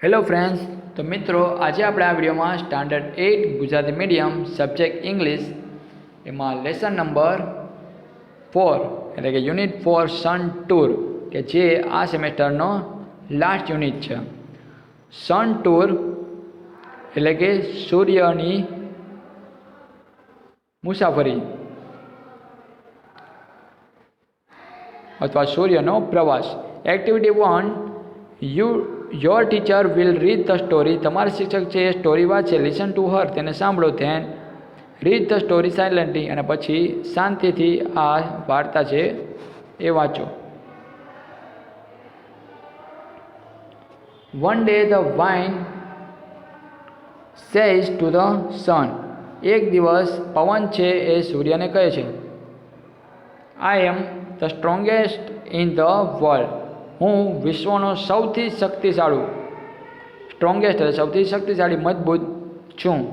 Hello friends, તો મિત્રો આજે આપણે આ વિડીયોમાં standard 8 Gujarati medium subject English એમાં લેસન નંબર 4 એટલે કે યુનિટ 4 સન ટૂર કે જે આ સેમેસ્ટરનો લાસ્ટ યુનિટ છે. સન ટૂર એટલે કે સૂર્યની મુસાફરી અથવા સૂર્યનો પ્રવાસ. Activity 1, your teacher will read the story. તમારા શિક્ષક છે એ સ્ટોરી વાંચે. લિસન ટુ હર, તેને સાંભળો. Then read the story silently, અને પછી શાંતિથી આ વાર્તા છે એ વાંચો. One day the wind says to the sun. એક દિવસ પવન છે એ સૂર્યને કહે છે, I am the strongest in the world. હું વિશ્વનો સૌથી શક્તિશાળી, સ્ટ્રોંગેસ્ટ એટલે સૌથી શક્તિશાળી, મજબૂત છું.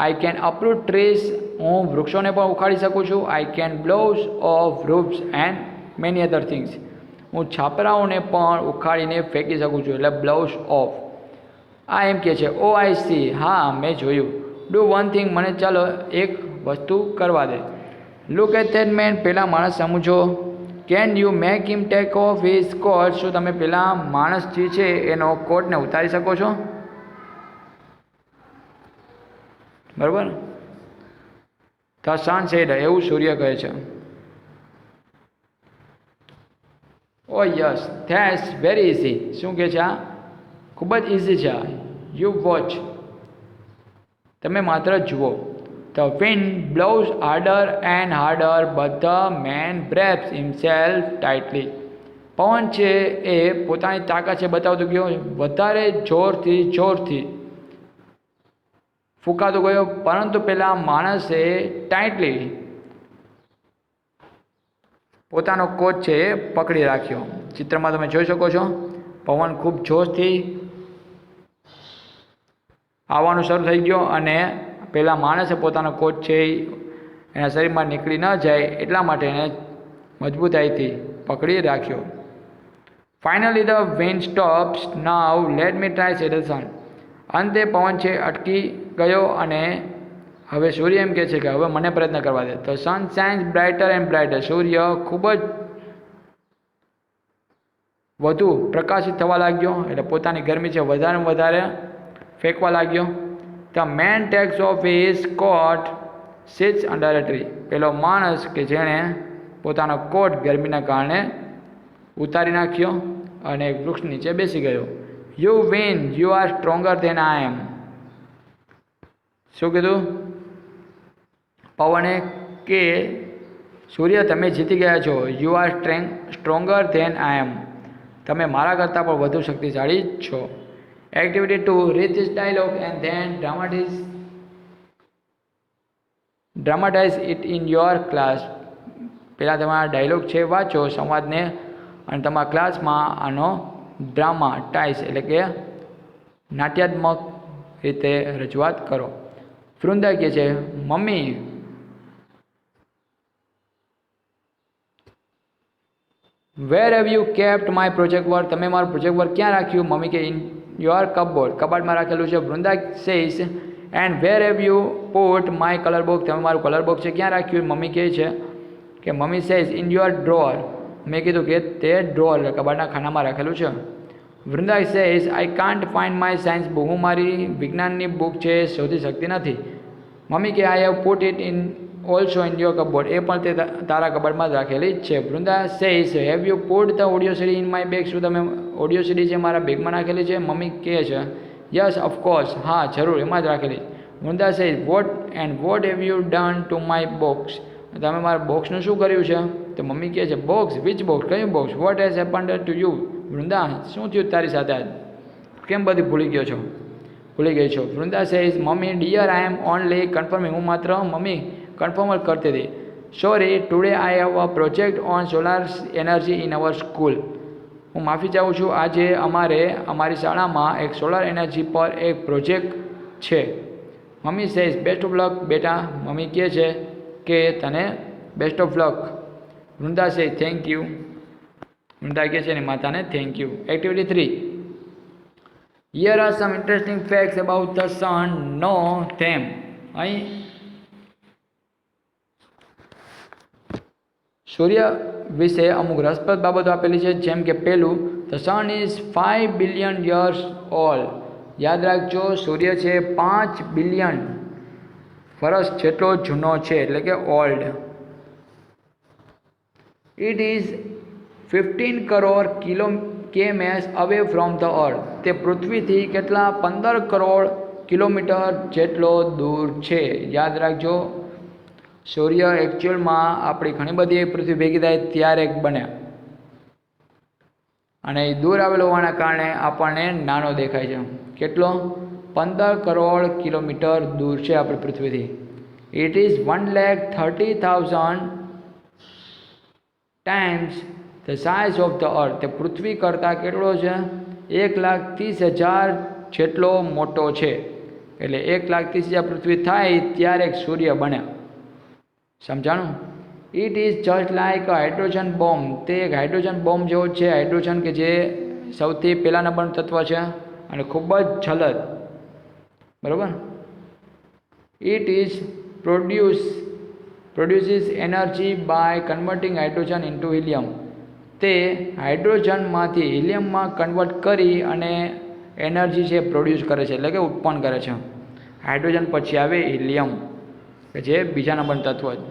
I can uproot trees. હું વૃક્ષોને પણ ઉખાડી શકું છું. I can blows off roofs and many other things. હું છાપરાઓને પણ ઉખાડીને ફેંકી શકું છું, એટલે બ્લોઝ ઓફ. આ એમ કહે છે, ઓ આઈ સી, હા મેં જોયું. ડુ વન થિંગ, મને ચાલો એક વસ્તુ કરવા દે. લુક એટ ધેટ મેન, પેલા માણસ સમજો. Can you make him take off his coat. શું તમે પેલા માણસ જે છે એનો કોટને ઉતારી શકો છો? બરાબર. ધ સન સેડ, એવું સૂર્ય કહે છે. ઓ યસ, ધેટ્સ વેરી ઇઝી. શું કહે છે? આ ખૂબ જ ઇઝી છે. યુ વોચ, તમે માત્ર જુઓ. The wind blows harder and harder, but the man grabs himself tightly. પવન છે એ પોતાની તાકાત છે બતાવતો ગયો, વધારે જોરથી ફૂંકાતો ગયો, પરંતુ પેલા માણસે ટાઈટલી પોતાનો કોટ છે એ પકડી રાખ્યો. ચિત્રમાં તમે જોઈ શકો છો, પવન ખૂબ જોશથી આવવાનું શરૂ થઈ ગયો અને પેલા માણસે પોતાનો કોટ છે એના શરીરમાં નીકળી ન જાય એટલા માટે એને મજબૂતાઈથી પકડી રાખ્યો. Finally the wind stops. Now let me try, said the sun. અંતે પવન છે અટકી ગયો અને હવે સૂર્ય એમ કહે છે કે હવે મને પ્રયત્ન કરવા દે. The sun shines brighter and brighter. સૂર્ય ખૂબ જ વધુ પ્રકાશિત થવા લાગ્યો, એટલે પોતાની ગરમી છે વધારે વધારે ફેંકવા લાગ્યો. The man takes off his coat, sits under a tree. પેલો માણસ કે જેણે પોતાનો કોટ ગરમીના કારણે ઉતારી નાખ્યો અને એક વૃક્ષ નીચે બેસી ગયો. You win, you are stronger than I am. શું કીધું પવને? કે સૂર્ય, તમે જીતી ગયા છો. You are stronger than I am. તમે મારા કરતાં પણ વધુ શક્તિશાળી છો. Activity 2, read this dialogue and then dramatize it in your class. પહેલાં તમારા ડાયલોગ છે વાંચો, સંવાદને, અને તમારા ક્લાસમાં આનો ડ્રામાટાઇઝ એટલે કે નાટ્યાત્મક રીતે રજૂઆત કરો. વૃંદા કહે છે, mummy, where have you kept my project work. તમે મારું પ્રોજેક્ટ વર્ક ક્યાં રાખ્યું? મમ્મી કે ઇન યોર કપબોર્ડ, કબાટમાં રાખેલું છે. Vrinda says, and where have you put my colour box. તમે મારું કલર બોક્સ છે ક્યાં રાખ્યું? મમ્મી કહે છે કે mummy says in your drawer. મેં કીધું કે તે ડ્રોઅર કબાટના ખાનામાં રાખેલું છે. Vrinda says, I can't find my science book. હું મારી વિજ્ઞાનની બુક છે શોધી શકતી નથી. મમ્મી કે I have put it in also in your cupboard. એ પણ તે તારા કબાટમાં જ રાખેલી જ છે. Vrinda says, have you put the audio CD in my bag. શું તમે ઓડિયો સીડી છે મારા બેગમાં નાખેલી છે? મમ્મી કહે છે, યસ ઓફકોર્સ, હા જરૂર, એમાં જ રાખેલી. Vrinda says, what have you done to my box. તમે મારા બોક્સનું શું કર્યું છે? તો મમ્મી કહે છે, બોક્સ? Which box? કયું box? What has happened to you. Vrinda, શું થયું તારી સાથે આજ? કેમ બધી ભૂલી ગઈ છો? Vrinda says, mummy dear, I am only confirming. હું માત્ર મમ્મી કન્ફર્મ જ કરતી હતી. Sorry, today I have a project on solar energy in our school. હું માફી ચાહું છું, આજે અમારી શાળામાં એક સોલાર એનર્જી પર એક પ્રોજેક્ટ છે. Mummy says, best of luck બેટા. મમ્મી કહે છે કે તને best of luck. Vrinda says, thank you. Vrinda કહે છે ને માતાને thank you. Activity 3, Here are some interesting facts about the sun. Know them. અહીં સૂર્ય વિશે અમુક રસપ્રદ બાબતો આપેલી છે, જેમ કે પહેલું, the sun is 5 billion years old. યાદ રાખજો, સૂર્ય છે 5 બિલિયન વર્ષ જેટલો જૂનો છે, એટલે કે old. It is 15 crore km away from the earth. તે પૃથ્વીથી કેટલા? 15 કરોડ કિલોમીટર જેટલો દૂર છે. યાદ રાખજો, સૂર્ય એકચ્યુઅલમાં આપણી ઘણી બધી પૃથ્વી ભેગી થાય ત્યારે બને, અને એ દૂર આવેલો હોવાના કારણે આપણને નાનો દેખાય છે. કેટલો? 15 કરોડ કિલોમીટર દૂર છે આપણી પૃથ્વીથી. It is 1,30,000 times the size of the earth. તે પૃથ્વી કરતાં કેટલો છે? 1,30,000 જેટલો મોટો છે. એટલે 1,30,000 પૃથ્વી થાય ત્યારે એક સૂર્ય બને. સમજાણું? It is just like a hydrogen bomb. તે એક હાઇડ્રોજન બોમ્બ જેવો છે. હાઇડ્રોજન કે જે સૌથી પહેલા નંબરનું તત્વ છે અને ખૂબ જ જલદ. બરાબર. It is produces energy by converting hydrogen into helium. તે હાઇડ્રોજનમાંથી હિલિયમમાં કન્વર્ટ કરી અને એનર્જી છે પ્રોડ્યુસ કરે છે, એટલે કે ઉત્પન્ન કરે છે. હાઇડ્રોજન પછી આવે હિલિયમ, કે જે બીજા નંબરનું તત્વ છે.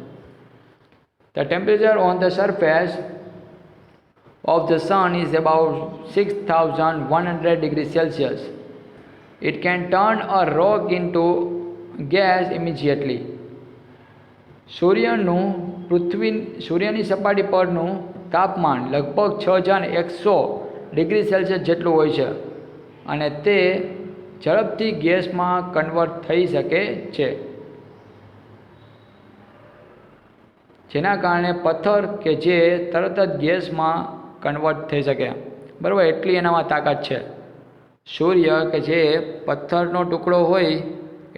The temperature on the surface of the sun is about 6,100 degrees Celsius. It can turn a rock into gas immediately. સૂર્યની સપાટી પરનું તાપમાન લગભગ 6,100 ડિગ્રી સેલ્સિયસ જેટલું હોય છે, અને તે ઝડપથી ગેસમાં કન્વર્ટ થઈ શકે છે, જેના કારણે પથ્થર કે જે તરત જ ગેસમાં કન્વર્ટ થઈ શકે. બરાબર, એટલી એનામાં તાકાત છે. સૂર્ય કે જે પથ્થરનો ટુકડો હોય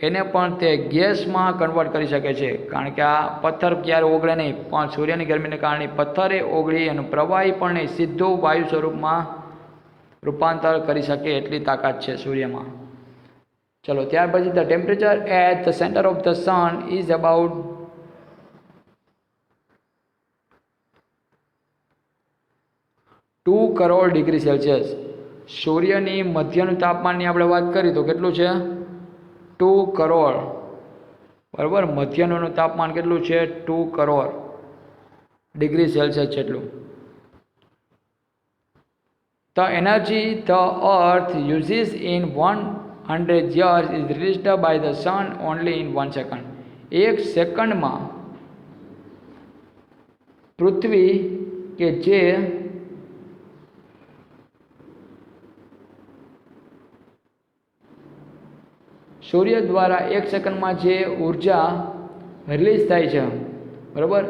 એને પણ તે ગેસમાં કન્વર્ટ કરી શકે છે, કારણ કે આ પથ્થર ક્યારે ઓગળે નહીં, પણ સૂર્યની ગરમીને કારણે પથ્થરે ઓગળી અને પ્રવાહી પણ નહીં, સીધું વાયુ સ્વરૂપમાં રૂપાંતર કરી શકે એટલી તાકાત છે સૂર્યમાં. ચલો, ત્યાર પછી the temperature at the centre of the sun is about 2 crore degree Celsius. સૂર્યની મધ્યનું તાપમાનની આપણે વાત કરી તો કેટલું છે? 2 કરોડ. બરાબર, મધ્યનું તાપમાન કેટલું છે? 2 કરોડ ડિગ્રી સેલ્સિયસ જેટલું. The energy the earth uses in 100 years is released by the sun only in 1 second. 1 સેકન્ડમાં પૃથ્વી કે જે સૂર્ય દ્વારા 1 સેકન્ડમાં જે ઉર્જા રિલીઝ થાય છે, બરાબર,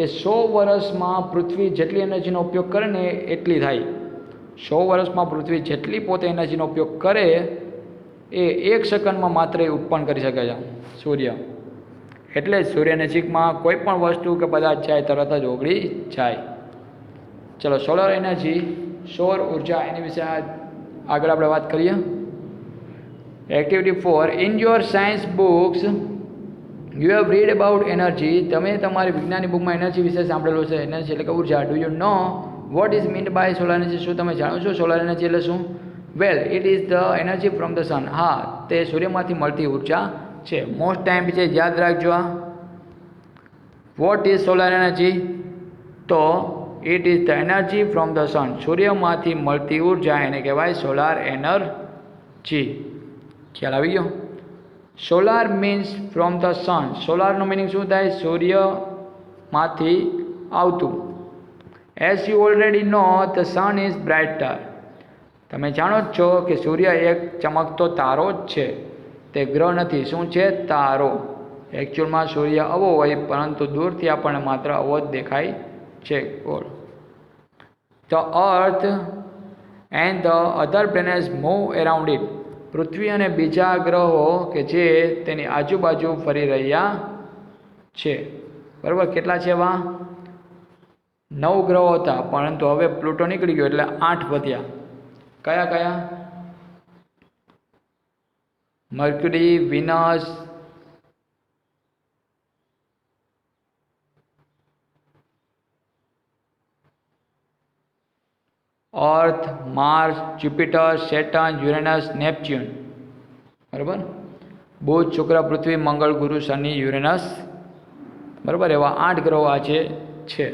એ 100 વર્ષમાં પૃથ્વી જેટલી એનર્જીનો ઉપયોગ કરે ને એટલી થાય. 100 વર્ષમાં પૃથ્વી જેટલી પોતે એનર્જીનો ઉપયોગ કરે એ 1 સેકન્ડમાં માત્ર એ ઉત્પન્ન કરી શકે છે સૂર્ય. એટલે જ સૂર્ય નજીકમાં કોઈ પણ વસ્તુ કે પદાર્થ જાય તરત જ ઓગળી જાય. ચલો, સોલર એનર્જી, સૌર ઉર્જા, એની વિશે આગળ આપણે વાત કરીએ. Activity 4. In your science books you have read about energy. તમે તમારી વિજ્ઞાનની બુકમાં એનર્જી વિશે સાંભળેલું છે. એનર્જી એટલે કે ઉર્જા. Do you know what is meant by solar energy? શું તમે જાણો છો સોલર એનર્જી એટલે શું? Well, it is the energy from the sun. હા, તે સૂર્યમાંથી મળતી ઉર્જા છે. મોસ્ટ ટાઈમ છે, યાદ રાખજો. What is solar energy? તો it is the energy from the sun. સૂર્યમાંથી મળતી ઉર્જા એને કહેવાય સોલાર એનર્જી. ખ્યાલ આવી ગયો? Solar means from the sun. સોલારનો મિનિંગ શું થાય? સૂર્યમાંથી આવતું. As you already know the sun is brighter. તમે જાણો જ છો કે સૂર્ય એક ચમકતો તારો જ છે, તે ગ્રહ નથી. શું છે? તારો. એકચ્યુઅલમાં સૂર્ય આવો હોય, પરંતુ દૂરથી આપણને માત્ર આવો જ દેખાય છે. The earth and the other planets move around it. પૃથ્વી અને બીજા ગ્રહો કે જે તેની આજુબાજુ ફરી રહ્યા છે. બરાબર, કેટલા છે એવા? 9 ગ્રહો હતા, પરંતુ હવે પ્લુટો નીકળી ગયો એટલે 8 વધ્યા. કયા કયા? મર્ક્યુરી, વિનસ, અર્થ, માર્સ, જ્યુપિટર, સેટર્ન, યુરેનસ, નેપચ્યુન. બરાબર. બુધ, શુક્ર, પૃથ્વી, મંગળ, ગુરુ, શનિ, યુરેનસ. બરાબર. એવા 8 ગ્રહો આજે છે.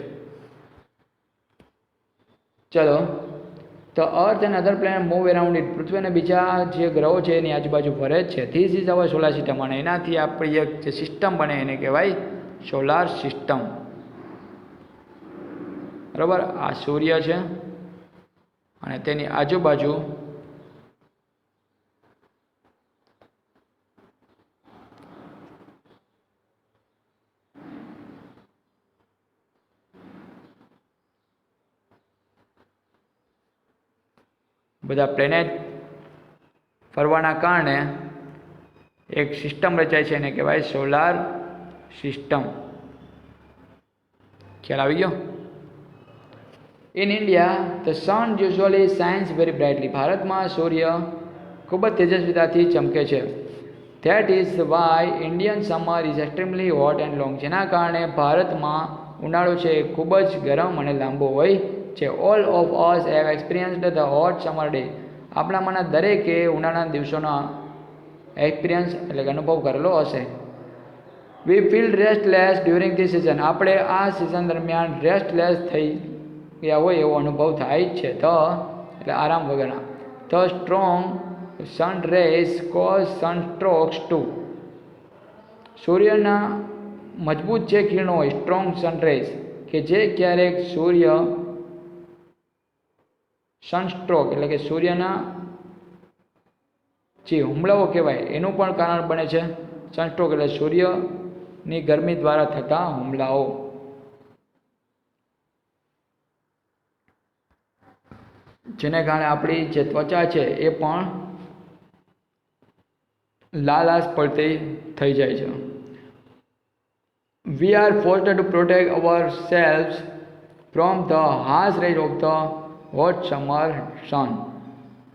ચલો, તો earth and other planet move around it. પૃથ્વી અને બીજા જે ગ્રહો છે એની આજુબાજુ ફરે જ છે. This is our solar system. અને એનાથી આપણી એક જે સિસ્ટમ બને એને કહેવાય સોલાર સિસ્ટમ. બરાબર. આ સૂર્ય છે અને તેની આજુબાજુ બધા પ્લેનેટ ફરવાના કારણે એક સિસ્ટમ રચાય છે એને કહેવાય સોલાર સિસ્ટમ. ખ્યાલ આવી ગયો? In India the sun usually shines very brightly. ભારતમાં સૂર્ય ખૂબ જ તેજસ્વીતાથી ચમકે છે. That is why Indian summer is extremely hot and long. જેના કારણે ભારતમાં ઉનાળો છે એ ખૂબ જ ગરમ અને લાંબો હોય છે. All of us have experienced the hot summer day. આપણામાંના દરેકે ઉનાળાના દિવસોનો એક્સપિરિયન્સ એટલે કે અનુભવ કરેલો હશે. વી feel restless during this season. આપણે આ સિઝન દરમિયાન રેસ્ટલેસ થઈ ગયા હોય એવો અનુભવ થાય જ છે. એટલે આરામ વગરના. The strong sun rays cause sunstrokes too. સૂર્યના મજબૂત જે કિરણો હોય સ્ટ્રોંગ સનરેઝ કે જે ક્યારેક સૂર્ય સનસ્ટ્રોક એટલે કે સૂર્યના જે હુમલાઓ કહેવાય એનું પણ કારણ બને છે. સનસ્ટ્રોક એટલે સૂર્યની ગરમી દ્વારા થતા હુમલાઓ. જેને કારણે આપણી જે ત્વચા છે એ પણ લાલાશ પડતી થઈ જાય છે. We are forced to protect ourselves from the harsh rays of the hot summer sun.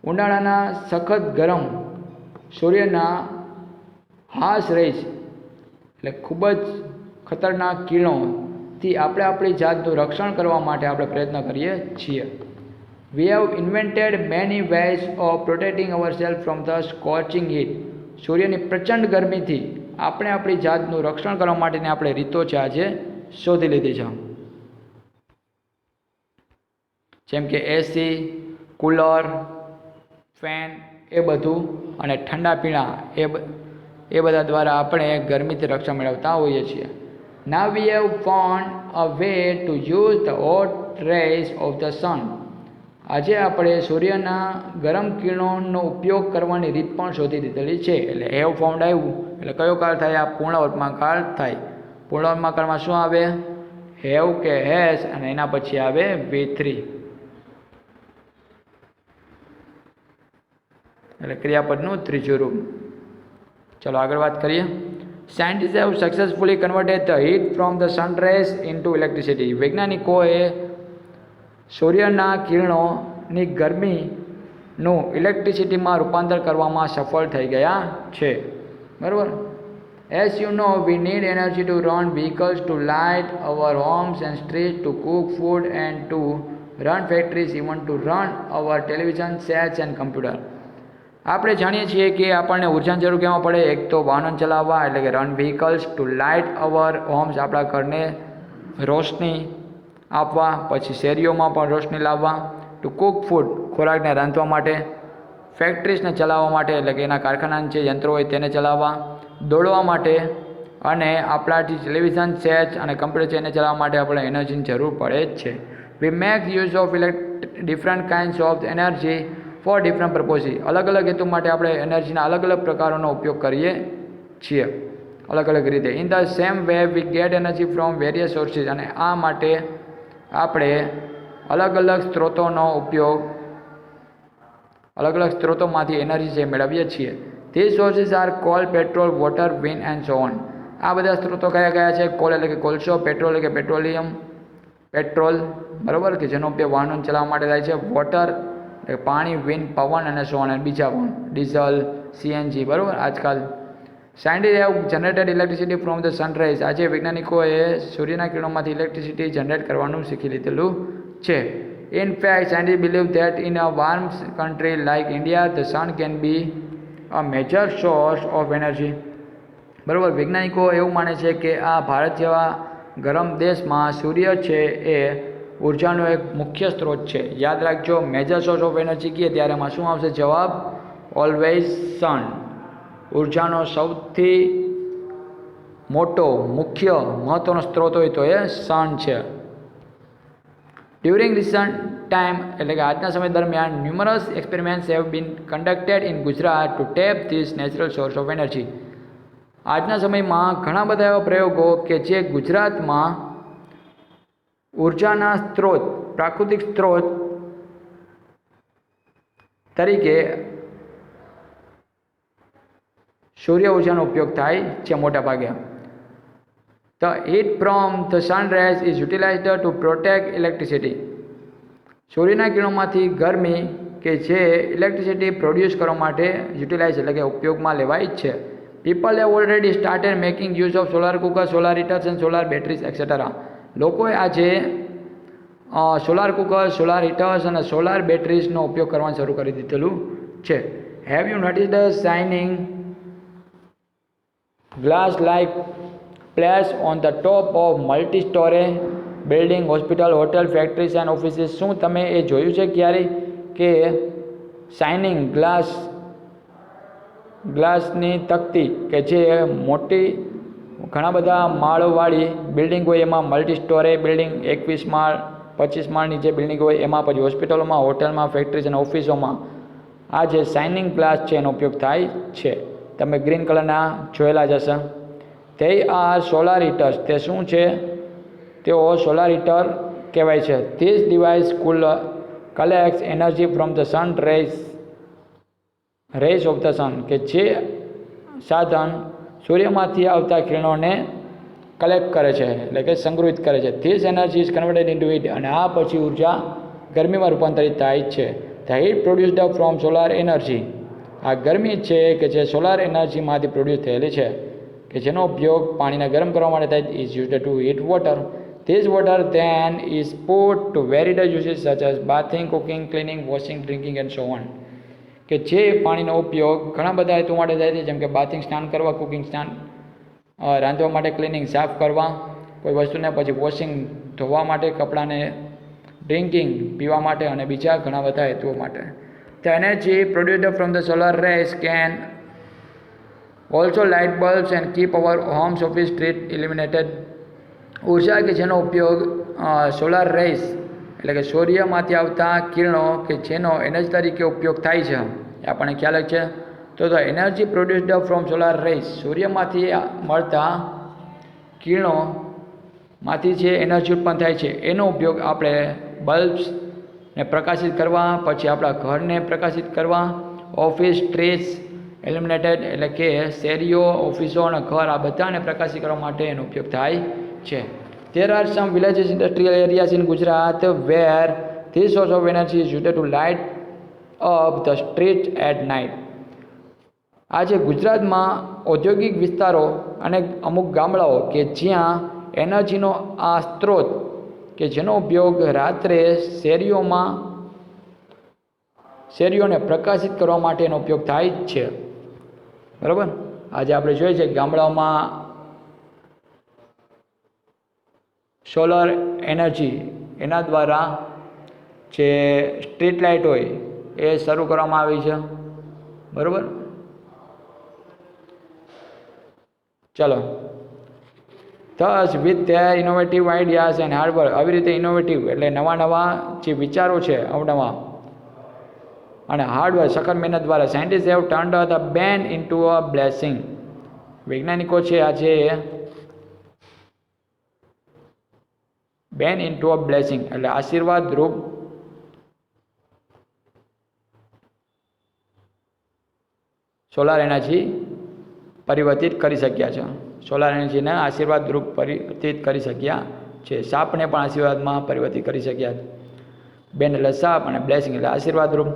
ઉનાળાના સખત ગરમ સૂર્યના હાર્શ રેઝ એટલે ખૂબ જ ખતરનાક કિરણોથી આપણે આપણી જાતનું રક્ષણ કરવા માટે આપણે પ્રયત્ન કરીએ છીએ. We have invented many ways of protecting our self from the scorching heat. સૂર્યની પ્રચંડ ગરમીથી આપણે આપણી જાતનું રક્ષણ કરવા માટેની આપણે રીતો છે આજે શોધી લીધી છે. જેમ કે એસી, કુલર, ફેન એ બધું અને ઠંડા પીણા એ બધા દ્વારા આપણે ગરમીથી રક્ષણ મેળવતા હોઈએ છીએ. Now we have found a way to use the hot rays of the sun. આજે આપણે સૂર્યના ગરમ કિરણોનો ઉપયોગ કરવાની રીત પણ શોધી દીધેલી છે. એટલે હેવ ફાઉન્ડ આવ્યું એટલે કયો કાળ થાય? આ પૂર્ણવર્તમાન કાળ થાય. પૂર્ણવર્તમાન કાળમાં શું આવે? હેવ કે હેસ અને એના પછી આવે V3 એટલે ક્રિયાપદનું ત્રીજું રૂપ. ચલો આગળ વાત કરીએ. Scientist have successfully converted the heat from the sun rays into electricity. વૈજ્ઞાનિકોએ સૂર્યના કિરણોની ગરમીનું ઇલેક્ટ્રિસિટીમાં રૂપાંતર કરવામાં સફળ થઈ ગયા છે. બરાબર. As you know we need energy to run vehicles, to light our homes and streets, to cook food and to run factories, even to run our television sets and computer. આપણે જાણીએ છીએ કે આપણને ઉર્જાની જરૂર કેમાં પડે? એક તો વાહનો ચલાવવા એટલે કે run vehicles, to light our homes આપણા ઘરને રોશની આપવા, પછી શેરીઓમાં પણ રોશની લાવવા, ટુ કુક ફૂડ ખોરાકને રાંધવા માટે, ફેક્ટરીઝને ચલાવવા માટે એટલે કે એના કારખાનાના જે યંત્રો હોય તેને ચલાવવા, દોડવા માટે અને આપણા જે ટેલિવિઝન સેટ અને કમ્પ્યુટર છે એને ચલાવવા માટે આપણે એનર્જીની જરૂર પડે જ છે. We make use of different kinds of energy for different purpose. અલગ અલગ હેતુ માટે આપણે એનર્જીના અલગ અલગ પ્રકારોનો ઉપયોગ કરીએ છીએ અલગ અલગ રીતે. In the same way we get energy from various sources. અને આ માટે આપણે અલગ અલગ સ્ત્રોતોનો ઉપયોગ અલગ અલગ સ્ત્રોતોમાંથી એનર્જી જે મેળવીએ છીએ. This sources are coal, petrol, water, wind and so on. આ બધા સ્ત્રોતો કયા કયા છે? કોલ એટલે કે કોલસો, પેટ્રોલ એટલે કે પેટ્રોલિયમ, પેટ્રોલ બરાબર કે જેનો ઉપયોગ વાહનો ચલાવવા માટે થાય છે, વોટર એટલે પાણી, વિન્ડ પવન અને સો ઓન બીજા પણ ડીઝલ, CNG, બરાબર. આજકાલ scientist have generated electricity from the sunrise. આજે વૈજ્ઞાનિકોએ સૂર્યના કિરણોમાંથી ઇલેક્ટ્રિસિટી જનરેટ કરવાનું શીખી લીધેલું છે. In fact scientist believe that in a warm country like India the sun can be a major source of energy. બરાબર. વૈજ્ઞાનિકો એવું માને છે કે આ ભારત જેવા ગરમ દેશમાં સૂર્ય છે એ ઉર્જાનો એક મુખ્ય સ્ત્રોત છે. યાદ રાખજો, મેજર સોર્સ ઓફ એનર્જી કહીએ ત્યારે એમાં શું આવશે જવાબ? ઓલવેઝ સન. ઉર્જાનો સૌથી મોટો મુખ્ય મહત્ત્વનો સ્ત્રોત હોય તો એ સન છે. ડ્યુરિંગ રિસન્ટ ટાઈમ એટલે કે આજના સમય દરમિયાન numerous experiments have been conducted in Gujarat to tap this natural source of energy. આજના સમયમાં ઘણા બધા એવા પ્રયોગો કે જે ગુજરાતમાં ઉર્જાના સ્ત્રોત, પ્રાકૃતિક સ્ત્રોત તરીકે સૂર્ય ઉર્જાનો ઉપયોગ થાય છે મોટા ભાગે. The heat from the sun rays is utilised to protect electricity. સૂર્યના કિરણોમાંથી ગરમી કે જે ઇલેક્ટ્રિસિટી પ્રોડ્યુસ કરવા માટે યુટિલાઇઝ એટલે કે ઉપયોગમાં લેવાય જ છે. People have already started making use of solar cooker, solar હીટર્સ and solar batteries et cetera. લોકોએ આજે સોલાર કુકર, સોલાર હીટર્સ અને સોલાર બેટરીઝનો ઉપયોગ કરવાનું શરૂ કરી દીધેલું છે. Have you noticed the shining glass like place on the top of multi store building, hospital, hotel, factories and offices. શું તમે એ જોયું છે ક્યારેય કે શાઇનિંગ ગ્લાસની તકતી કે જે મોટી ઘણા બધા માળોવાળી બિલ્ડિંગ હોય એમાં મલ્ટી સ્ટોરે બિલ્ડિંગ 21 માળ 25 માળની જે બિલ્ડિંગ હોય એમાં, પછી હોસ્પિટલોમાં, હોટલમાં, ફેક્ટરીઝ અને ઓફિસોમાં આ જે શાઇનિંગ ગ્લાસ છે એનો ઉપયોગ થાય છે. તમે ગ્રીન કલરના જોયેલા જ હશે. તે આર સોલાર હીટર્સ. તે શું છે? તેઓ સોલાર હીટર કહેવાય છે. This device collects energy from the sun rays of the sun. કે જે સાધન સૂર્યમાંથી આવતા કિરણોને કલેક્ટ કરે છે એટલે કે સંગ્રહિત કરે છે. This energy is converted into heat. અને આ પછી ઉર્જા ગરમીમાં રૂપાંતરિત થાય છે. The heat produced from solar energy. આ ગરમી છે કે જે સોલાર એનર્જીમાંથી પ્રોડ્યુસ થયેલી છે કે જેનો ઉપયોગ પાણીને ગરમ કરવા માટે થાય is used to heat water. This water then is put to various uses such as bathing, cooking, cleaning, washing, drinking and so on. કે જે પાણીનો ઉપયોગ ઘણા બધા હેતુ માટે થાય છે, જેમ કે બાથિંગ સ્નાન કરવા, કુકિંગ સ્નાન રાંધવા માટે, ક્લિનિંગ સાફ કરવા કોઈ વસ્તુને, પછી વોશિંગ ધોવા માટે કપડાને, ડ્રિંકિંગ પીવા માટે અને બીજા ઘણા બધા હેતુઓ માટે. The energy produced from the solar rays can also light bulbs and keep our homes, office, street illuminated. ઉર્જા કે જેનો ઉપયોગ સોલાર રેસ એટલે કે સૂર્યમાંથી આવતા કિરણો કે જેનો એનર્જી તરીકે ઉપયોગ થાય છે એ આપણને ખ્યાલ જ છે. તો the energy produced from solar rays, સૂર્યમાંથી મળતા કિરણોમાંથી જે એનર્જી ઉત્પન્ન થાય છે એનો ઉપયોગ આપણે બલ્બ્સને પ્રકાશિત કરવા, પછી આપણા ઘરને પ્રકાશિત કરવા, ઓફિસ, સ્ટ્રીટ્સ ઇલ્યુમિનેટેડ એટલે કે શેરીઓ, ઓફિસો અને ઘર આ બધાને પ્રકાશિત કરવા માટે એનો ઉપયોગ થાય છે. There are some villages, industrial areas in Gujarat where this source of energy is used to light up the streets at night. આજે ગુજરાતમાં ઔદ્યોગિક વિસ્તારો અને અમુક ગામડાઓ કે જ્યાં એનર્જીનો આ સ્ત્રોત કે જેનો ઉપયોગ રાત્રે શેરીઓને પ્રકાશિત કરવા માટે એનો ઉપયોગ થાય જ છે. બરાબર. આજે આપણે જોઈએ છે ગામડાઓમાં સોલર એનર્જી એના દ્વારા જે સ્ટ્રીટ લાઇટ હોય એ શરૂ કરવામાં આવી છે. બરાબર. ચલો. Thus with their innovative ideas and hard work. આવી રીતે ઇનોવેટિવ એટલે નવા જે વિચારો છે અવનવા અને હાર્ડવર્ક સખત મહેનત દ્વારા સાયન્ટિસ્ટ હેવ ટર્ન્ડ ધ બેન ઇન્ટુ અ બ્લેસિંગ. વૈજ્ઞાનિકો છે આજે બેન ઇન્ટુ અ બ્લેસિંગ એટલે આશીર્વાદ રૂપ સોલાર એનર્જી પરિવર્તિત કરી શક્યા છે. સોલાર એનર્જીને આશીર્વાદ રૂપ પરિવર્તિત કરી શક્યા છે. સાપને પણ આશીર્વાદમાં પરિવર્તિત કરી શક્યા છે. બેન એટલે સાપ અને બ્લેસિંગ એટલે આશીર્વાદ રૂપ.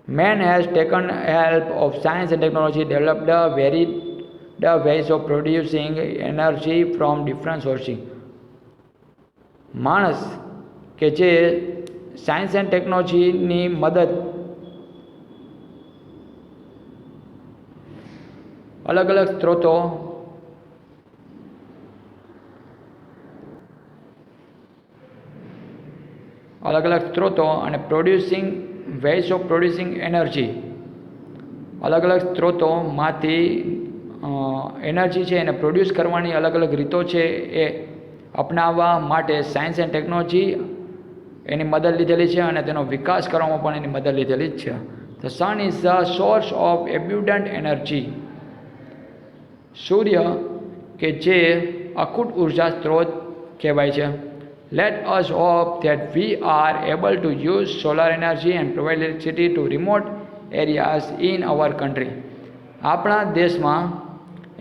Man has taken help of science and technology, developed a varied ways of producing energy from different sources. માણસ કે જે સાયન્સ એન્ડ ટેકનોલોજીની મદદ અલગ અલગ સ્ત્રોતો અને producing ways of producing energy, અલગ અલગ સ્ત્રોતોમાંથી એનર્જી છે એને પ્રોડ્યુસ કરવાની અલગ અલગ રીતો છે એ અપનાવવા માટે સાયન્સ એન્ડ ટેકનોલોજી એની મદદ લીધેલી છે અને તેનો વિકાસ કરવામાં પણ એની મદદ લીધેલી જ છે. The sun is the source of abundant energy. સૂર્ય કે જે અખૂટ ઉર્જા સ્ત્રોત કહેવાય છે. Let us hope that we are able to use solar energy and provide electricity to remote areas in our country. આપણા દેશમાં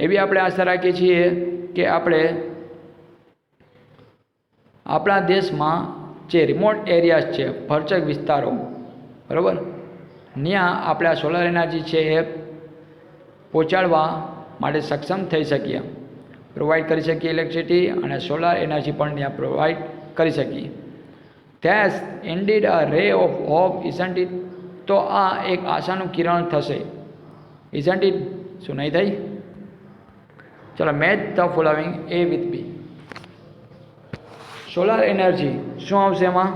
એવી આપણે આશા રાખીએ છીએ કે આપણે આપણા દેશમાં જે રિમોટ એરિયાઝ છે, ભરચક વિસ્તારો, બરાબર, ત્યાં આપણે આ સોલાર એનર્જી છે એ પહોંચાડવા માટે સક્ષમ થઈ શકીએ, પ્રોવાઈડ કરી શકીએ ઇલેક્ટ્રિસિટી, અને સોલાર એનર્જી પણ ત્યાં પ્રોવાઈડ કરી શકીએ. That's indeed a ray of hope, isn't it? તો આ એક આશાનું કિરણ થશે. Isn't it? શું નહીં થઈ? ચલો, match the following A with B. Solar energy શું આવશે એમાં?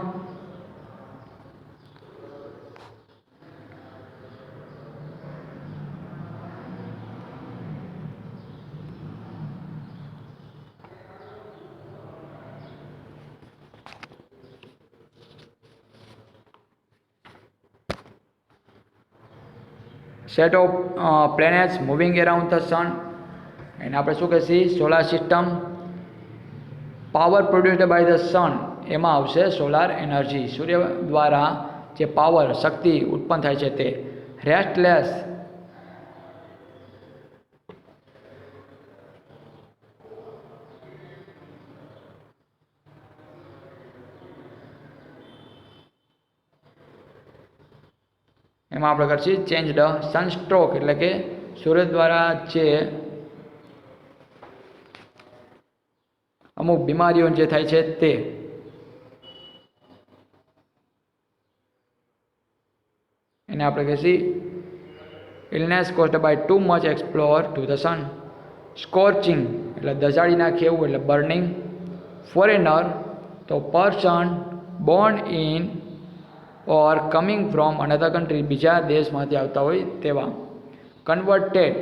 Set of planets moving around the sun, એને આપણે શું કહીએ? Solar system. Power produced by the sun, એમાં આવશે સોલાર એનર્જી. સૂર્ય દ્વારા જે પાવર, શક્તિ ઉત્પન્ન થાય છે તે. રેસ્ટલેસ, એમાં આપણે કરશી ચેન્જ ધ સનસ્ટ્રોક, એટલે કે સૂર્ય દ્વારા જે અમુક બીમારીઓ જે થાય છે તે. એને આપણે કહીએ illness caused by too much explore to the sun. Scorching એટલે દઝાડી નાખે એવું, એટલે બર્નિંગ. ફોરેનર તો person born in or coming from another country, બીજા દેશમાંથી આવતા હોય તેવા. કન્વર્ટેડ,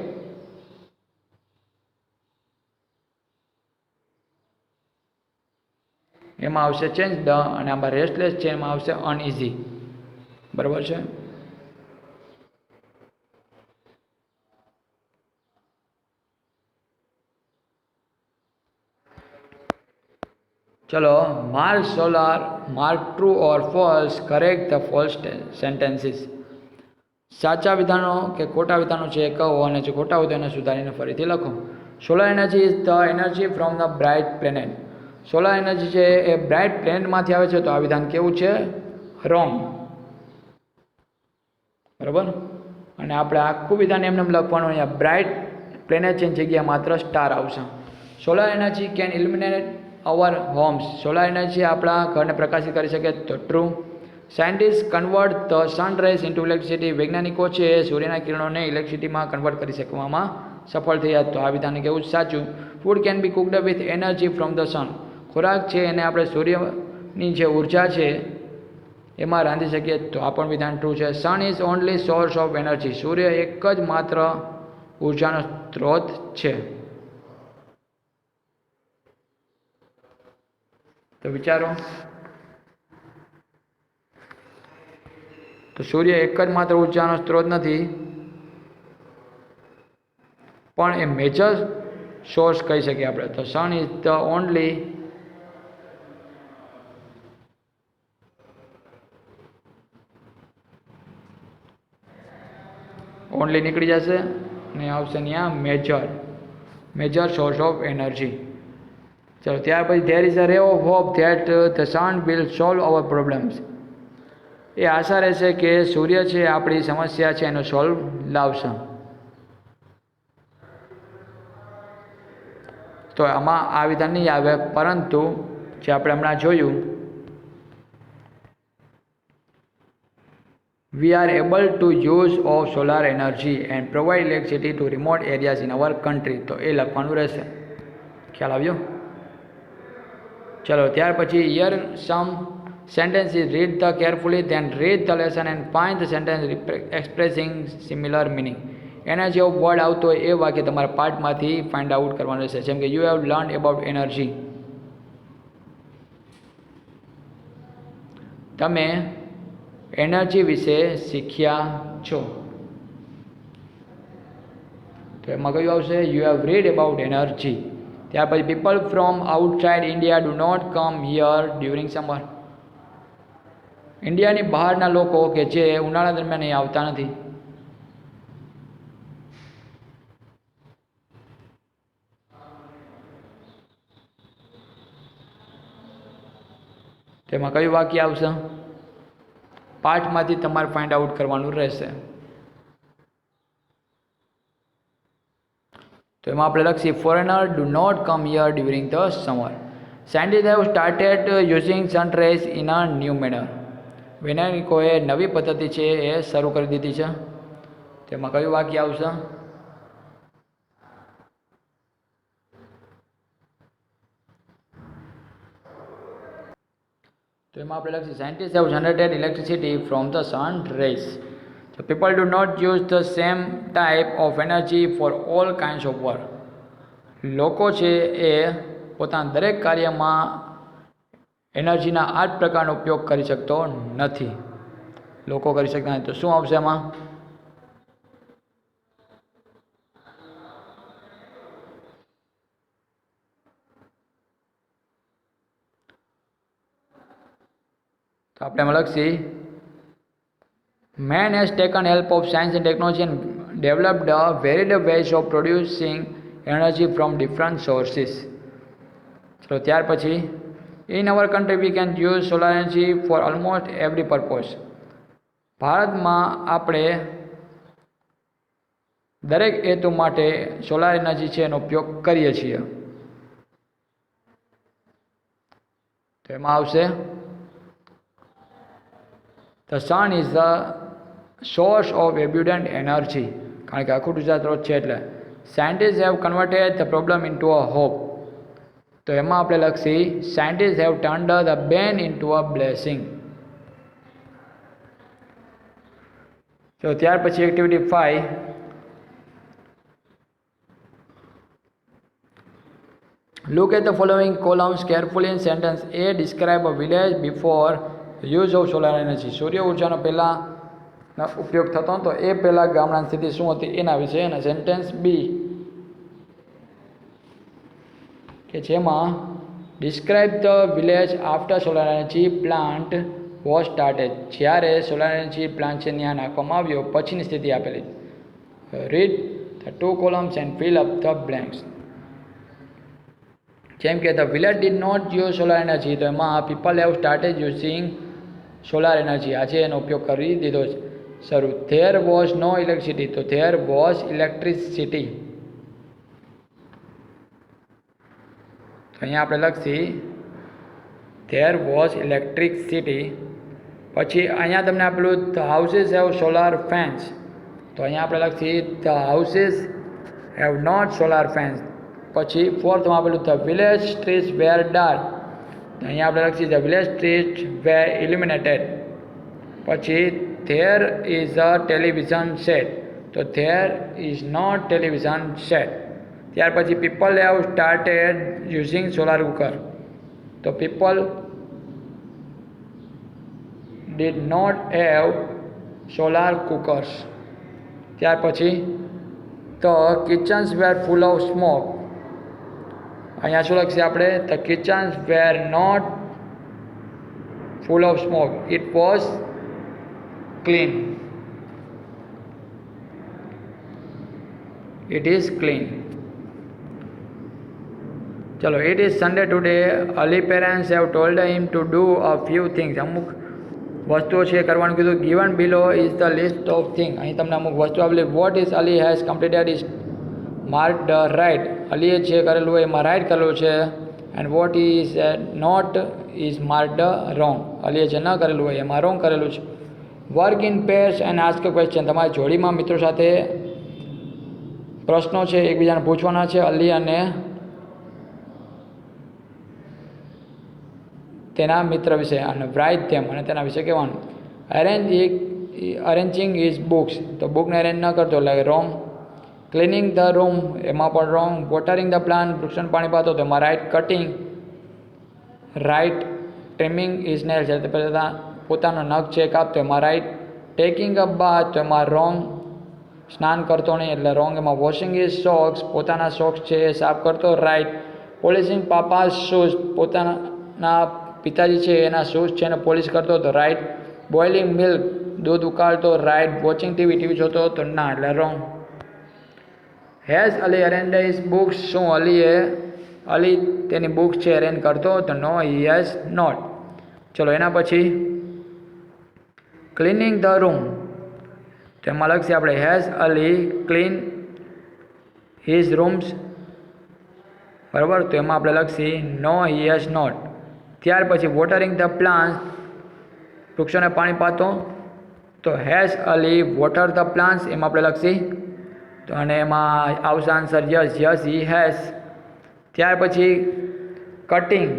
એમાં આવશે ચેન્જ ધ, અને આમાં રેસ્ટલેસ છે એમાં આવશે અનઇઝી. બરાબર છે? ચલો, mark solar, mark true or false, correct the false sentences. સાચા વિધાનો કે ખોટા વિધાનો છે એ કહો, અને જે ખોટા હોય તો એને સુધારીને ફરીથી લખો. Solar energy is the energy from the bright planet. Solar energy છે એ બ્રાઇટ પ્લેનેટમાંથી આવે છે, તો આ વિધાન કેવું છે? રોંગ. બરાબર? અને આપણે આખું વિધાન એમને લખવાનું, અહીંયા બ્રાઇટ પ્લેનેટ છે જગ્યા માત્ર સ્ટાર આવશે. Solar energy can illuminate our homes. Solar energy આપણા ઘરને પ્રકાશિત કરી શકે, તો true. Scientist convert the sun rays into electricity. વૈજ્ઞાનિકો છે એ સૂર્યના કિરણોને ઇલેક્ટ્રિસિટીમાં કન્વર્ટ કરી શકવામાં સફળ થયા, તો આ વિધાન કેવું સાચું. Food can be cooked with energy from the સન. ખોરાક છે એને આપણે સૂર્યની જે ઉર્જા છે એમાં રાંધી શકીએ, તો આ પણ વિધાન ટ્રુ છે. Sun is only source of energy. સૂર્ય એક જ માત્ર ઉર્જાનો સ્ત્રોત છે. તો વિચારો, તો સૂર્ય એક જ માત્ર ઉર્જાનો સ્ત્રોત નથી, પણ એ મેજર સોર્સ કહી શકીએ આપણે. તો સન ઇઝ ધ ઓનલી નીકળી જશે ને આવશે ત્યાં મેજર સોર્સ ઓફ એનર્જી. ચલો, ત્યાર પછી there is a ray of hope that the sun will solve our problems. એ આશા રહેશે કે સૂર્ય છે આપણી સમસ્યા છે એનો સોલ્વ લાવશે. તો આમાં આ વિધાન નહીં આવે, પરંતુ જે આપણે હમણાં જોયું, we are able to use of solar energy and provide electricity to remote areas in our country. તો એ લખવાનું રહેશે. ખ્યાલ આવ્યો? ચલો ત્યાર પછી here some sentences, read the carefully, then read the lesson and find the sentence expressing similar meaning. એના જેવો વર્ડ આવતો હોય એ વાક્ય તમારા પાઠમાંથી ફાઇન્ડ આઉટ કરવાનું રહેશે. જેમ કે you have learn about energy, તમે એનર્જી વિશે શીખ્યા છો. તો એમાં કયું આવશે? You have read about energy. ત્યાર પછી people from outside India do not come here during summer. ઇન્ડિયાની બહારના લોકો કે જે ઉનાળા દરમિયાન અહીં આવતા નથી. તેમાં કયું વાક્ય આવશે? પાઠમાંથી તમારે ફાઇન્ડ આઉટ કરવાનું રહેશે. તો એમાં આપણે લખીએ foreigner do not come here during the summer. Scientist have started using sun rays in a new manner. વૈજ્ઞાનિકોએ નવી પદ્ધતિ છે એ શરૂ કરી દીધી છે. તેમાં કયું વાક્ય આવશે? તો એમાં આપણે લખીએ scientist have generated electricity from the sun rays. So people do not use the same type of energy for all kinds of work. લોકો છે એ પોતાના દરેક કાર્યમાં એનર્જીના આ જ પ્રકારનો ઉપયોગ કરી શકતો નથી. લોકો કરી શકતા નથી. તો શું આવશે એમાં? તો આપણે એમાં લખીએ man has taken help of science and technology and developed a varied ways of producing energy from different sources. So ત્યાર પછી in our country we can use solar energy for almost every purpose. ભારતમાં આપણે દરેક હેતુ માટે solar energy છે એનો ઉપયોગ કરીએ છીએ. તો એમાં આવશે the sun is the source of abundant energy. કારણ કે આખું ગુજરાત રોજ છે એટલે scientists have converted the problem into a hope. તો એમાં આપણે લખીએ scientists have turned the ban into a blessing. તો ત્યાર પછી activity 5, look at the following columns carefully in sentence A. Describe a village before use of solar energy. સૂર્ય ઉર્જાનો પહેલાં ઉપયોગ થતો હતો એ પહેલાં ગામડાની સ્થિતિ શું હતી એના વિશે. અને સેન્ટેન્સ બી કે જેમાં describe the village after solar energy plant was started. જ્યારે સોલાર એનર્જી પ્લાન્ટ છે ત્યાં નાખવામાં આવ્યો પછીની સ્થિતિ આપેલી. Read the 2 columns and fill up the blanks. જેમ કે the village did not use solar energy. તો એમાં people have started using solar energy. આજે એનો ઉપયોગ કરી દીધો છે શરૂ. There was no electricity. તો ધેર વોઝ ઇલેક્ટ્રિસિટી. તો અહીંયા આપણે લખીએ ધેર વોઝ ઇલેક્ટ્રિસિટી. પછી અહીંયા તમને આપેલું the houses have solar fans. તો અહીંયા આપણે લખીએ the houses have not solar fans. પછી ફોર્થમાં આપેલું the village streets were dark. અહીંયા આપણે લખીએ the village streets were illuminated. પછી there is a television set. તો there is not television set. ત્યાર પછી people have started using solar cooker. તો people did not have solar cookers. ત્યાર પછી the kitchens were full of smoke. અહીંયા શું લખશે આપણે? The kitchens were not full of smoke. It was clean. It is clean. ચલો it is Sunday today. Ali parents have told him to do a few things. અમુક વસ્તુઓ છે એ કરવાનું કીધું. Given below is the list of thing. અહીં તમને અમુક વસ્તુ આપેલી. What is Ali has completed is mark the right. અલીએ જે કરેલું હોય એમાં રાઇટ કરેલું છે. And what is not is mark the wrong. અલીએ જે ન કરેલું હોય એમાં રોંગ કરેલું છે. Work in pairs and ask a question. તમારી જોડીમાં મિત્રો સાથે પ્રશ્નો છે એકબીજાને પૂછવાના છે. અલી અને તેના મિત્ર વિશે. અને રાઇટ ધેમ અને તેના વિશે કહેવાનું. Arranging is books. તો બુકને અરેન્જ ન કરતો એટલે રોંગ. ક્લિનિંગ ધ રૂમ એમાં પણ રોંગ. વોટરિંગ ધ પ્લાન્ટ વૃક્ષને પાણી પાતો તો એમાં right. Cutting right. Trimming is nail છે તે પહેલાં પોતાનો નખ છે કાપતો એમાં રાઇટ. ટેકિંગ અ બાથ તો એમાં રોંગ. સ્નાન કરતો નહીં એટલે રોંગ. એમાં વોશિંગ ઇઝ સોક્સ પોતાના સોક્સ છે એ સાફ કરતો રાઇટ. પોલિશિંગ પાપાસ શૂઝ પોતાના પિતાજી છે એના શૂઝ છે એને પોલિશ કરતો હતો રાઇટ. બોઇલિંગ મિલ્ક દૂધ ઉકાળતો રાઇટ. વોચિંગ ટીવી જોતો હતો ના એટલે wrong. Has Ali arrange his books. શું અલી તેની બુક્સ છે અરેન્જ કરતો તો નો હી હેઝ નોટ. ચલો એના પછી ક્લિનિંગ ધ રૂમ તેમાં લખશે આપણે has Ali clean his rooms. બરાબર તો એમાં આપણે લખશી નો હી હેઝ નોટ. ત્યાર પછી વોટરિંગ ધ પ્લાન્ટ વૃક્ષોને પાણી પાતો તો has Ali water the plants એમાં આપણે લખશી તો અને એમાં આવશે answer yes. Yes he has. ત્યાર પછી cutting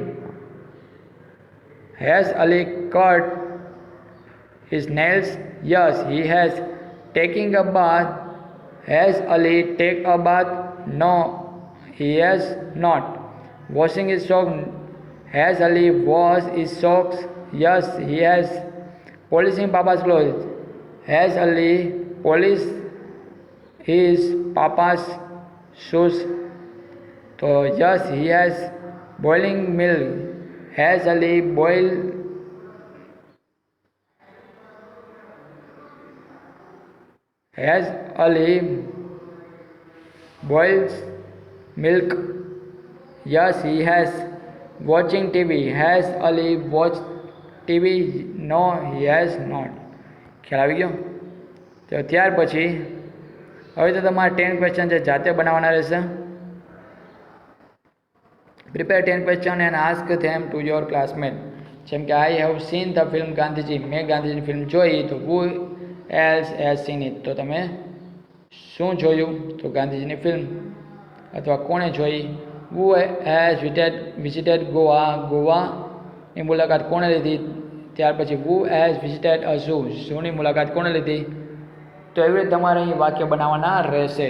has Ali cut his nails. Yes he has. Taking a bath has Ali take a bath. No he has not. Washing his sock has Ali wash his socks. Yes he has. Polishing papa's cloth has Ali polish his papa's shoes તો yes he has. Boiling milk has Ali boil has Ali boils milk. Yes he has. Watching TV has Ali watch TV. No he has not. ખ્યાલ આવી ગયો. તો ત્યાર પછી હવે તો તમારે 10 ક્વેશ્ચન છે જાતે બનાવવાના રહેશે. Prepare 10 question and ask them to your classmate. જેમ કે I have seen the film Gandhiji. મેં ગાંધીજીની ફિલ્મ જોઈ તો હુ એલ્સ હેઝ સીન ઇટ. તો તમે શું જોયું તો ગાંધીજીની ફિલ્મ. અથવા કોણે જોઈ. Who has visited Goa. ગોવાની મુલાકાત કોણે લીધી. ત્યાર પછી who has visited a zoo. ઝૂની મુલાકાત કોણે લીધી. તો એવી રીતે તમારે અહીં વાક્ય બનાવવાના રહેશે.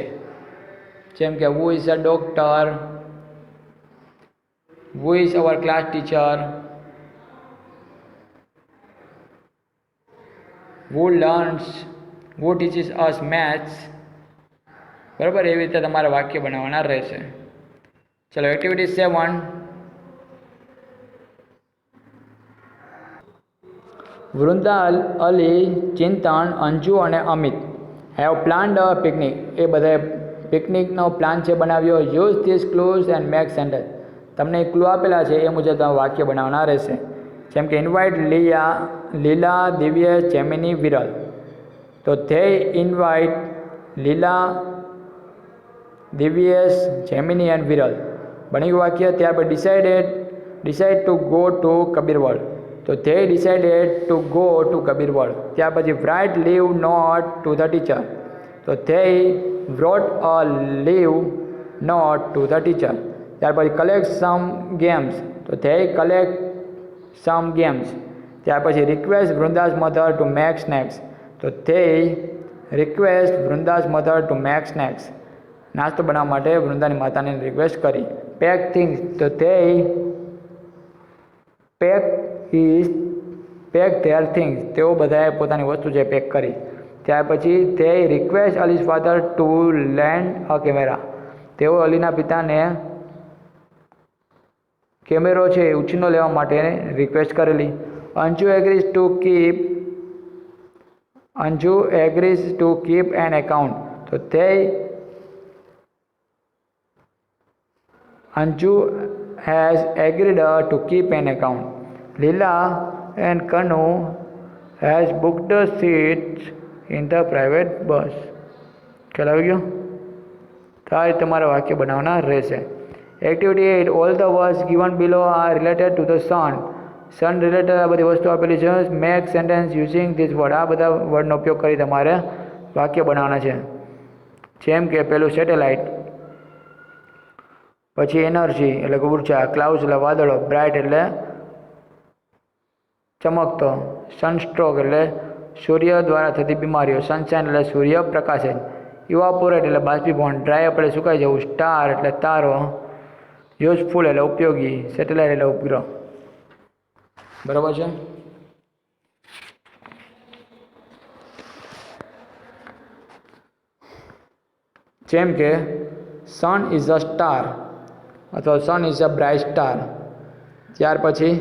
જેમ કે who is a doctor. Who is our class teacher. Who learns. Who teaches us maths. બરાબર એવી રીતે તમારે વાક્ય બનાવવાના રહેશે. ચલો એક્ટિવિટી 7. વૃંદા અલી ચિંતન અંજુ અને Amit have planned a picnic. એ બધાએ પિકનિકનો પ્લાન છે બનાવ્યો. Use this clues and make sentence. તમને ક્લુ આપેલા છે એ મુજબ તમે વાક્ય બનાવવાના રહેશે. જેમ કે ઇન્વાઇટ લીલા દિવ્યેશ જેમિની વિરલ. તો ધે ઇન્વાઇટ લીલા દિવ્યેશ જેમિની એન્ડ વિરલ. બની ગયું વાક્ય. ત્યારબાદ decide to go to Kabirvad. તો they decided to go to Kabirvad. ત્યાર પછી write leave note to the teacher. તો they wrote a leave note to the teacher. ત્યાર પછી કલેક્ટ સમ ગેમ્સ. તો ધે કલેક્ટ સમ ગેમ્સ. ત્યાર પછી request Vrinda's mother to make snacks. તો they request Vrinda's mother to make snacks. નાસ્તો બનાવવા માટે વૃંદાની માતાને રિક્વેસ્ટ કરી. Pack things. તો ધે પેક ધેર થિંગ્સ. તેઓ બધાએ પોતાની વસ્તુ છે પેક કરી. ત્યાર પછી તે request Ali's father two land અ કેમેરા. તેઓ અલીના પિતાને કેમેરો છે એ ઉછીનો લેવા માટે રિક્વેસ્ટ કરેલી. Anju agrees to keep an account. તો તે Anju has agreed to keep an account. Leela and Kanu has booked seats in the private bus. ખ્યાલ આવી ગયો? તો આ રીતે તમારે વાક્ય બનાવવાના રહેશે. Activity 8, all the words given below are related to the sun. Sun related આ બધી વસ્તુ આપેલી છે. Make sentence using this word. આ બધા વર્ડનો ઉપયોગ કરી તમારે વાક્ય બનાવવાના છે. જેમ કે પેલું સેટેલાઇટ, પછી એનર્જી એટલે કે ઉર્જા, ક્લાઉડ્સ એટલે વાદળો, બ્રાઇટ એટલે ચમકતો, સનસ્ટ્રોક એટલે સૂર્ય દ્વારા થતી બીમારીઓ, સનશાઇન એટલે સૂર્ય પ્રકાશે, ઇવાપોરેટ એટલે બાષ્પીભવન, ડ્રાય અપ એટલે સુકાઈ જવું, સ્ટાર એટલે તારો, યુઝફુલ એટલે ઉપયોગી, સેટેલાઇટ એટલે ઉપગ્રહ. બરાબર છે? જેમ કે સન ઇઝ અ સ્ટાર અથવા sun is a bright star. ત્યાર પછી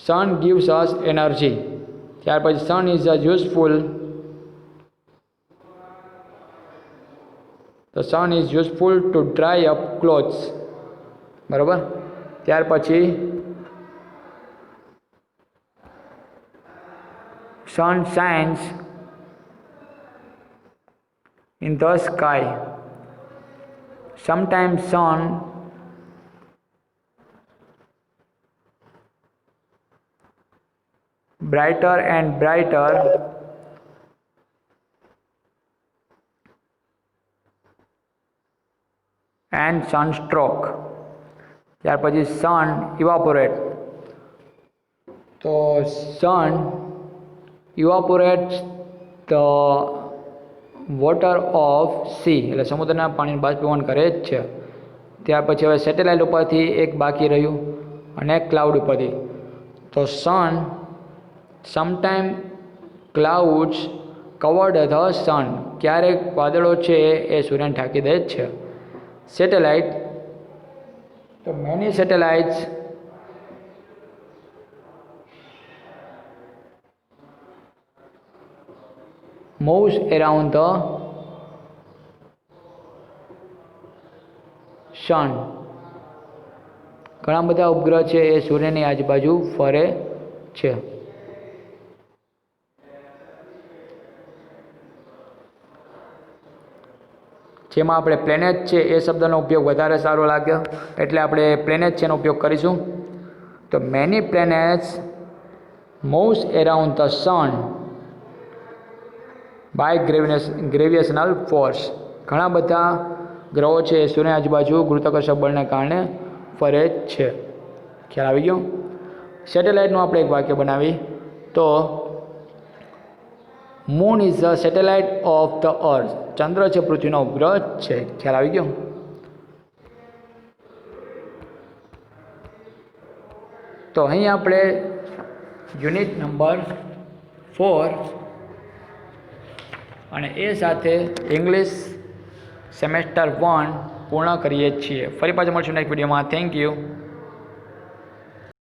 સન gives us એનર્જી. ત્યાર પછી સન ઇઝ અ યુઝફુલ. તો sun is useful to dry up clothes. બરાબર? ત્યાર પછી sun shines in the sky. Sometimes sun brighter and brighter and sunstroke. ત્યાર પછી sun evaporate. તો sun evaporates the water of sea એટલે સમુદ્રના પાણીનું બાષ્પીભવન કરે જ છે. ત્યાર પછી હવે સેટેલાઇટ ઉપરથી એક બાકી રહ્યું અને ક્લાઉડ ઉપરથી. તો sun sometime clouds covered the sun. ક્યારેક વાદળો છે એ સૂર્યને ઢાંકી દે જ છે. સેટેલાઇટ, તો many satellites moves around the sun. ઘણા બધા ઉપગ્રહ છે એ સૂર્યની આજુબાજુ ફરે છે. જેમાં આપણે પ્લેનેટ છે એ શબ્દનો ઉપયોગ વધારે સારો લાગ્યો એટલે આપણે પ્લેનેટ છે એનો ઉપયોગ કરીશું. તો many planets moves around the sun by gravitational force. ઘણા બધા ગ્રહો છે એ સૂર્યની આજુબાજુ ગુરુત્વાકર્ષણ બળને કારણે ફરે છે. ખ્યાલ આવી ગયો? સેટેલાઇટનું આપણે એક વાક્ય બનાવી. તો moon is the satellite of the અર્થ. ચંદ્ર છે પૃથ્વીનો ઉપગ્રહ છે. ખ્યાલ આવી ગયો? તો અહીં આપણે યુનિટ નંબર 4 અને એ સાથે ઇંગ્લિશ સેમેસ્ટર 1 પૂર્ણ કરીએ છીએ. ફરી પાછા મળશું નેક્સ્ટ વિડીયોમાં. Thank you.